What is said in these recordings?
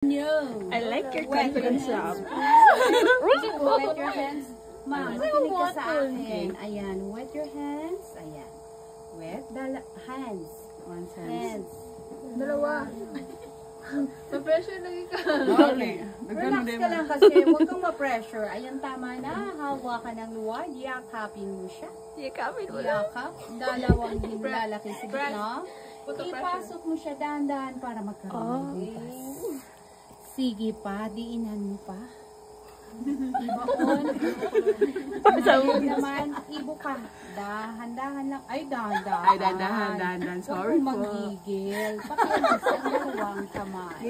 No. I like your confidence up. Wet your hands. Ma'am, makinig ka sa akin. Ayan, wet your hands. Ayan. Wet. Hands. Hands. Dalawa. Ma-pressure lagi ka. Okay. Relax ka lang kasi huwag kang ma-pressure. Ayan, tama na. Hawakan ng luwad. Yakapin mo siya. Yakapin mo. Yakap. Dalawang lalaki sa gitna. Ipasok mo siya dahan-dahan para magkaroon ng butas. Sige pa, diinan mo pa. Ibaon. Ibaon naman, ibo pa. Dahan-dahan lang. Ay, dahan-dahan. Ay, dahan-dahan. Sorry po. Huwag magigil. Pakialis ang dalawang kamay.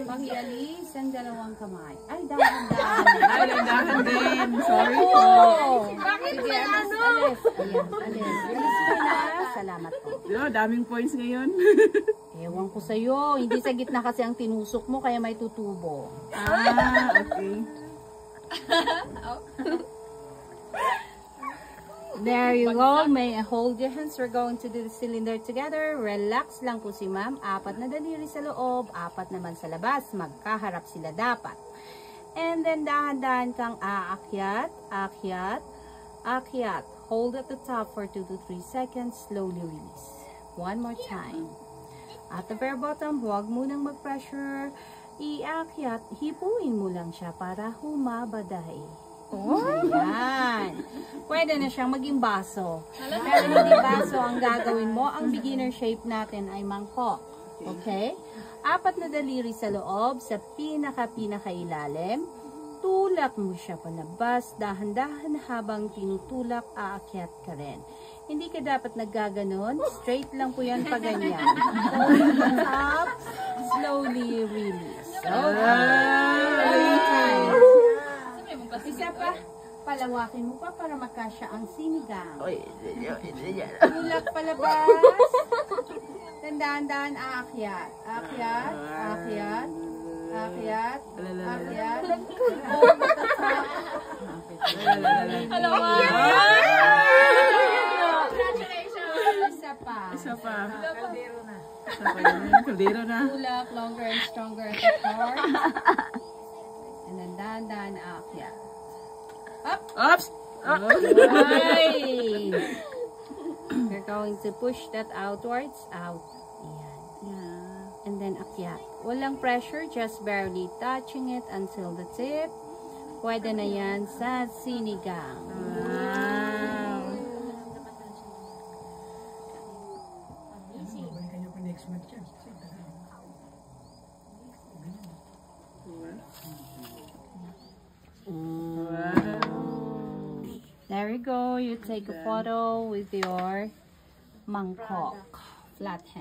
Pakialis ang dalawang kamay. Ay, dahan-dahan. Ay, dahan din. Sorry po. Bakit sige, alis. Ayan, alis. Alis ka na. Salamat po. Daming points ngayon. Ewan ko sa'yo. Hindi sa gitna kasi ang tinusok mo, kaya may tutubo. Okay. There you go. May hold your hands. We're going to do the cylinder together. Relax lang po si ma'am. 4 na daliri sa loob, 4 naman sa labas. Magkaharap sila dapat. And then dahan-dahan kang aakyat, akyat, akyat. Hold at the top for 2 to 3 seconds. Slowly release. One more time. At the very bottom, huwag munang mag-pressure. Iakyat, hipuin mo lang siya para humabaday. Ayan. Pwede na siyang maging baso. Pero hindi baso ang gagawin mo. Ang beginner shape natin ay mangkok. Okay? 4 na daliri sa loob, sa pinaka-ilalim. Tulak mo siya palabas. Dahan-dahan habang tinutulak, aakyat ka rin. Hindi ka dapat naggaganon. Straight lang po yan pag ganyan. Up, slowly release. Isa pa, palawakin mo pa para magkasya ang sinigang. Tulak palabas. Tandaan-daan, aakyat. Akyat, akyat, akyat, akyat. Hold at the top. Isa pa. Isa pa. Kaldero na. Tulak, longer and stronger at the heart. And then dahan-dahan, aakyat. Up! Oops! Right. We're going to push that outwards, out. Ayan. And then akyat. Walang pressure, just barely touching it until the tip. Pwede na yan sa sinigang. There you go. You take a photo with your mangkok. Flat hand.